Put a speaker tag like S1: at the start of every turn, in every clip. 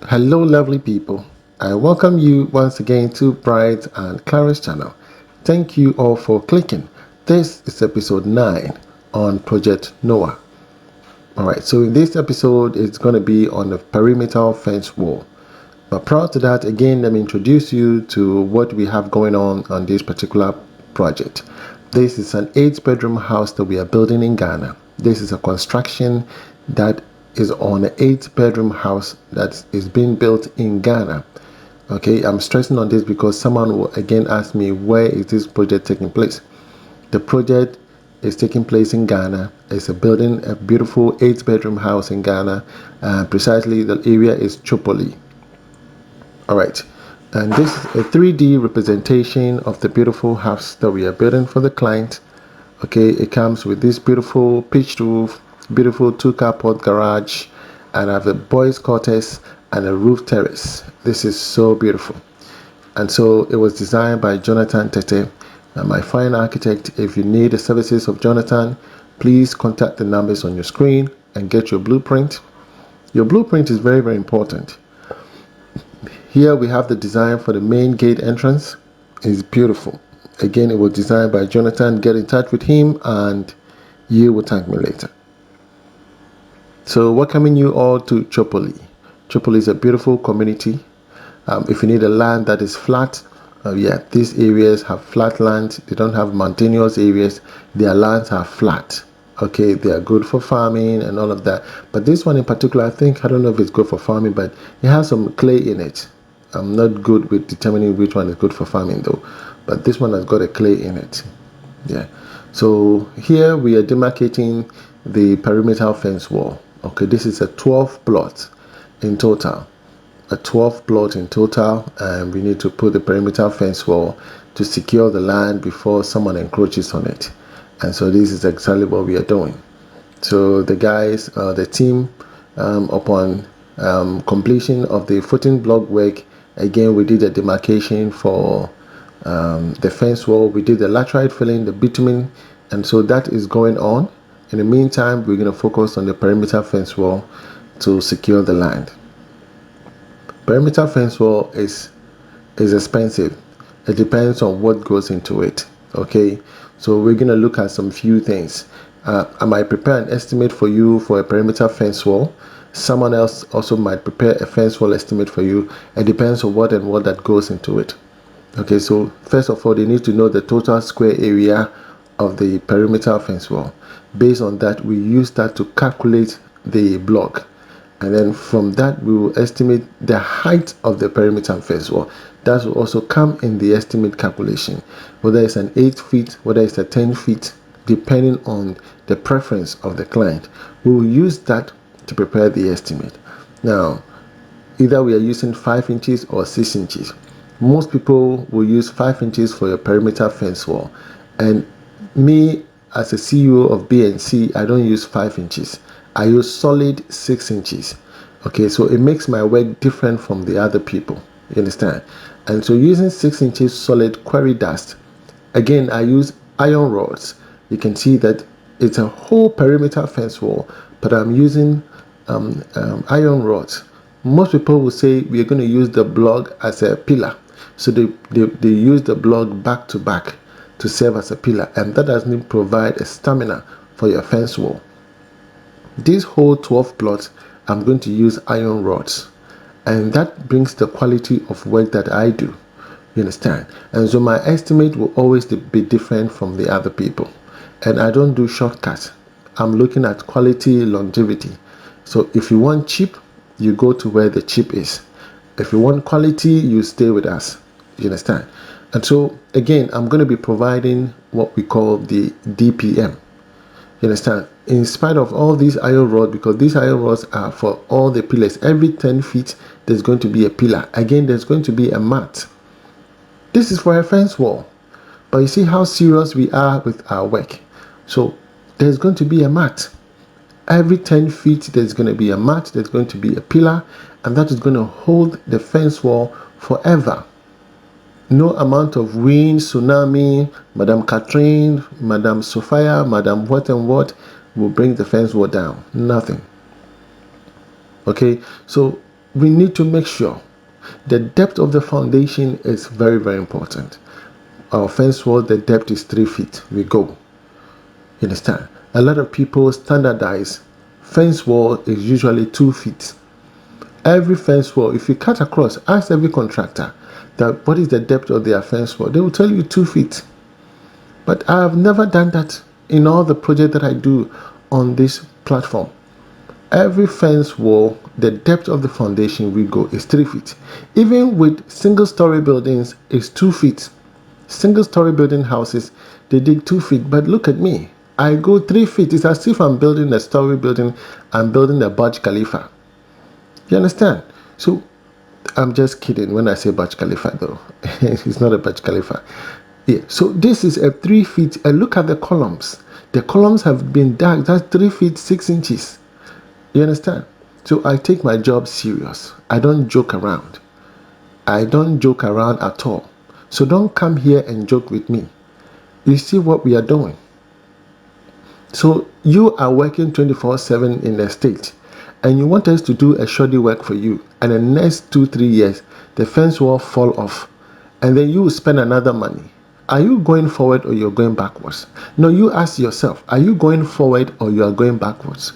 S1: Hello, lovely people. I welcome you once again to Bright and Clara's channel. Thank you all for clicking. This is episode 9 on Project Noah. Alright, so in this episode, it's going to be on the perimeter fence wall. But prior to that, again, let me introduce you to what we have going on this particular project. This is an 8-bedroom house that we are building in Ghana. This is a construction that is on an 8-bedroom house that is being built in Ghana. Okay, I'm stressing on this because someone will again ask me, where is this project taking place? The project is taking place in Ghana. It's a beautiful 8-bedroom house in Ghana. Precisely, the area is Chopoli. Alright, and this is a 3D representation of the beautiful house that we are building for the client. Okay, it comes with this beautiful pitched roof, beautiful 2-carport garage, and I have a boys' quarters and a roof terrace. This is so beautiful. And so it was designed by Jonathan Tete, my fine architect. If you need the services of Jonathan, please contact the numbers on your screen and get your blueprint. Your blueprint is very, very important. Here we have the design for the main gate entrance. It's beautiful. Again, it was designed by Jonathan. Get in touch with him and you will thank me later. So welcoming you all to Chopoli. Chopoli is a beautiful community. If you need a land that is flat, these areas have flat land. They don't have mountainous areas. Their lands are flat. Okay, they are good for farming and all of that. But this one in particular, I don't know if it's good for farming, but it has some clay in it. I'm not good with determining which one is good for farming though, but this one has got a clay in it. Yeah, so here we are demarcating the perimeter fence wall. Okay, this is a 12 plot in total, and we need to put the perimeter fence wall to secure the land before someone encroaches on it. And so this is exactly what we are doing. So the guys, the team, upon completion of the footing block work, again we did a demarcation for the fence wall. We did the laterite filling, the bitumen, and so that is going on. In the meantime, we're going to focus on the perimeter fence wall to secure the land. Perimeter fence wall is expensive. It depends on what goes into it. Okay, so we're going to look at some few things. I might prepare an estimate for you for a perimeter fence wall. Someone else also might prepare a fence wall estimate for you. It depends on what that goes into it. Okay, so first of all, they need to know the total square area of the perimeter fence wall. Based on that, we use that to calculate the block. And then from that, we will estimate the height of the perimeter fence wall. That will also come in the estimate calculation. Whether it's an 8 feet, whether it's a 10 feet, depending on the preference of the client. We will use that to prepare the estimate. Now, either we are using 5 inches or 6 inches. Most people will use 5 inches for your perimeter fence wall. And me, as a CEO of B&C, I don't use 5 inches. I use solid 6 inches. Okay, so it makes my work different from the other people. You understand? And so using 6 inches solid quarry dust, again, I use iron rods. You can see that it's a whole perimeter fence wall, but I'm using iron rods. Most people will say we are going to use the block as a pillar. So they use the block back to back to serve as a pillar, and that doesn't provide a stamina for your fence wall. This whole 12 plots, I'm going to use iron rods, and that brings the quality of work that I do. You understand? And so my estimate will always be different from the other people. And I don't do shortcuts. I'm looking at quality, longevity. So if you want cheap, you go to where the cheap is. If you want quality, you stay with us. You understand? And so again, I'm going to be providing what we call the DPM. You understand? In spite of all these iron rods, because these iron rods are for all the pillars. Every 10 feet, there's going to be a pillar. Again, there's going to be a mat. This is for a fence wall. But you see how serious we are with our work. So there's going to be a mat. Every 10 feet, there's going to be a mat. There's going to be a pillar. And that is going to hold the fence wall forever. No amount of wind, tsunami, Madame Catherine, Madame Sophia, Madame what and what will bring the fence wall down. Nothing. Okay, so we need to make sure the depth of the foundation is very, very important. Our fence wall, the depth is 3 feet. We go. You understand? A lot of people standardize fence wall is usually 2 feet. Every fence wall, if you cut across, ask every contractor that what is the depth of their fence wall. They will tell you 2 feet. But I have never done that in all the projects that I do on this platform. Every fence wall, the depth of the foundation we go is 3 feet. Even with single-story buildings, it's 2 feet. Single-story building houses, they dig 2 feet. But look at me. I go 3 feet. It's as if I'm building a story building. I'm building a Burj Khalifa. You understand? So I'm just kidding when I say Burj Khalifa, though. It's not a Burj Khalifa. Yeah. So this is a 3 feet. And look at the columns. The columns have been dug. That's 3 feet 6 inches. You understand? So I take my job serious. I don't joke around. I don't joke around at all. So don't come here and joke with me. You see what we are doing. So you are working 24/7 in the state, and you want us to do a shoddy work for you, and the next 2-3 years the fence will fall off, and then you will spend another money. Are you going forward or you're going backwards? No, you ask yourself, are you going forward or you are going backwards?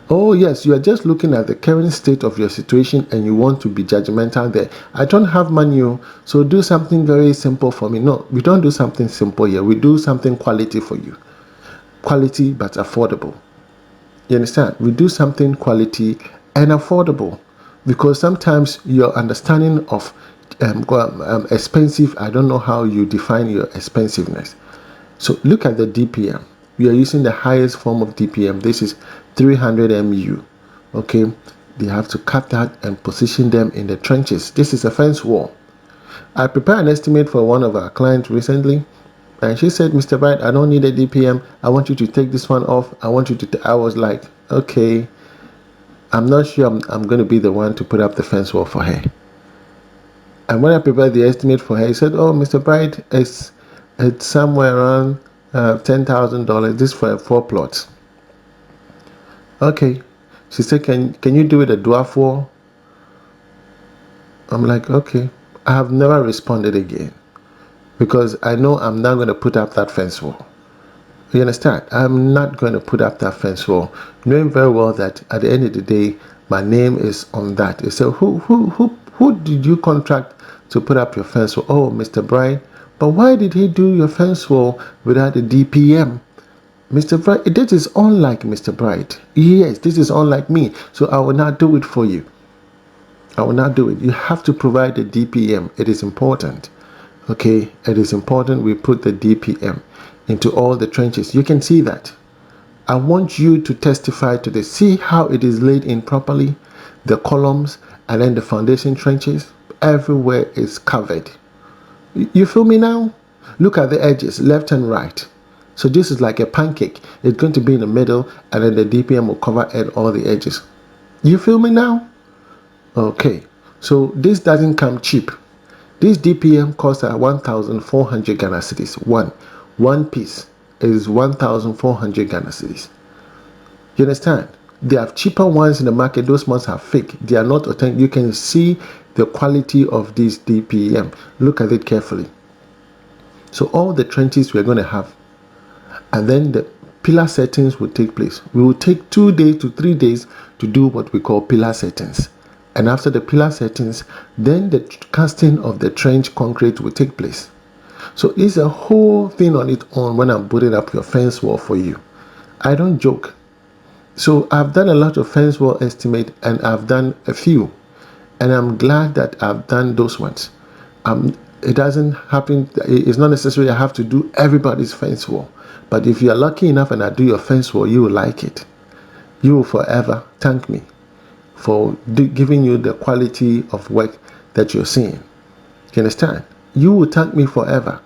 S1: Oh yes, you are just looking at the current state of your situation and you want to be judgmental there. I don't have money, so do something very simple for me. No, we don't do something simple here. We do something quality for you. Quality but affordable. You understand? We do something quality and affordable, because sometimes your understanding of expensive, I don't know how you define your expensiveness. So look at the DPM. We are using the highest form of DPM. This is 300 MU. Okay, they have to cut that and position them in the trenches. This is a fence wall. I prepared an estimate for one of our clients recently, and she said, Mr. Bright, I don't need a DPM. I want you to take this one off. I want you to I was like, okay, I'm not sure I'm going to be the one to put up the fence wall for her. And when I prepared the estimate for her, he said, oh, Mr. Bright, it's somewhere around $10,000. This for 4 plots. Okay. She said, can you do it a dwarf wall? I'm like, okay. I have never responded again, because I know I'm not going to put up that fence wall. You understand? I'm not going to put up that fence wall, knowing very well that at the end of the day, my name is on that. They say, who did you contract to put up your fence wall? Oh, Mr. Bright. But why did he do your fence wall without a DPM? Mr. Bright, this is unlike Mr. Bright. Yes, this is unlike me. So I will not do it for you. I will not do it. You have to provide the DPM. It is important. Okay, it is important we put the DPM into all the trenches. You can see that. I want you to testify to this. See how it is laid in properly. The columns and then the foundation trenches. Everywhere is covered. You feel me now? Look at the edges, left and right. So this is like a pancake. It's going to be in the middle, and then the DPM will cover all the edges. You feel me now? Okay. So this doesn't come cheap. This DPM costs 1,400 Ghana cedis. One piece is 1,400 Ghana cedis. You understand? They have cheaper ones in the market. Those ones are fake. They are not authentic. You can see the quality of this DPM. Look at it carefully. So all the trenches we're going to have, and then the pillar settings will take place. We will take 2 days to 3 days to do what we call pillar settings. And after the pillar settings, then the casting of the trench concrete will take place. So it's a whole thing on its own when I'm putting up your fence wall for you. I don't joke. So I've done a lot of fence wall estimate, and I've done a few, and I'm glad that I've done those ones. It doesn't happen. It's not necessary I have to do everybody's fence wall, but if you are lucky enough and I do your fence wall, you will like it. You will forever thank me for giving you the quality of work that you're seeing. You understand? You will thank me forever,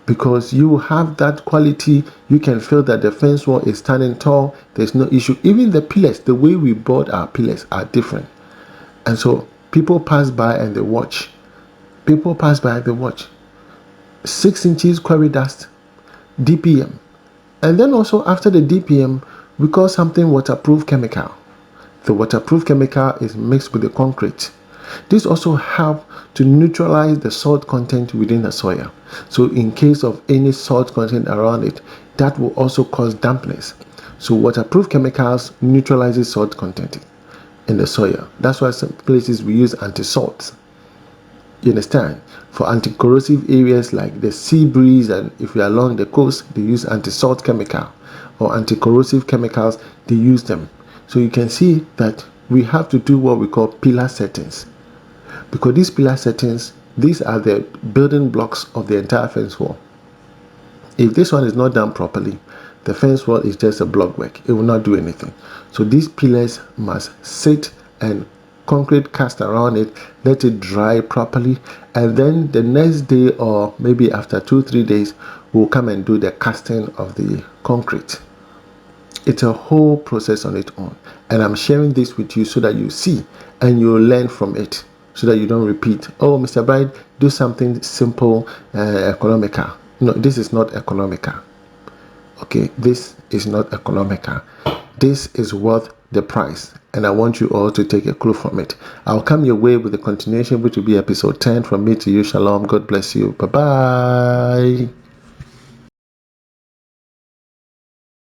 S1: because you have that quality. You can feel that the fence wall is standing tall. There's no issue. Even the pillars, the way we board our pillars are different. And so people pass by and they watch. People pass by and they watch. 6 inches quarry dust, DPM. And then also after the DPM, we call something waterproof chemical. The waterproof chemical is mixed with the concrete. This also helps to neutralize the salt content within the soil. So in case of any salt content around it, that will also cause dampness. So waterproof chemicals neutralizes salt content in the soil. That's why some places we use anti-salts. You understand? For anti-corrosive areas like the sea breeze, and if you're along the coast, they use anti-salt chemical or anti-corrosive chemicals, they use them. So you can see that we have to do what we call pillar settings. Because these pillar settings, these are the building blocks of the entire fence wall. If this one is not done properly, the fence wall is just a block work. It will not do anything. So these pillars must sit and concrete cast around it, let it dry properly, and then the next day or maybe after 2-3 days, we'll come and do the casting of the concrete. It's a whole process on its own, and I'm sharing this with you so that you see and you learn from it, so that you don't repeat, oh, Mr. Bright, do something simple, economical. No, this is not economical. Okay, this is not economical. This is worth the price, and I want you all to take a clue from it. I'll come your way with the continuation, which will be episode 10. From me to you, shalom. God bless you. Bye bye.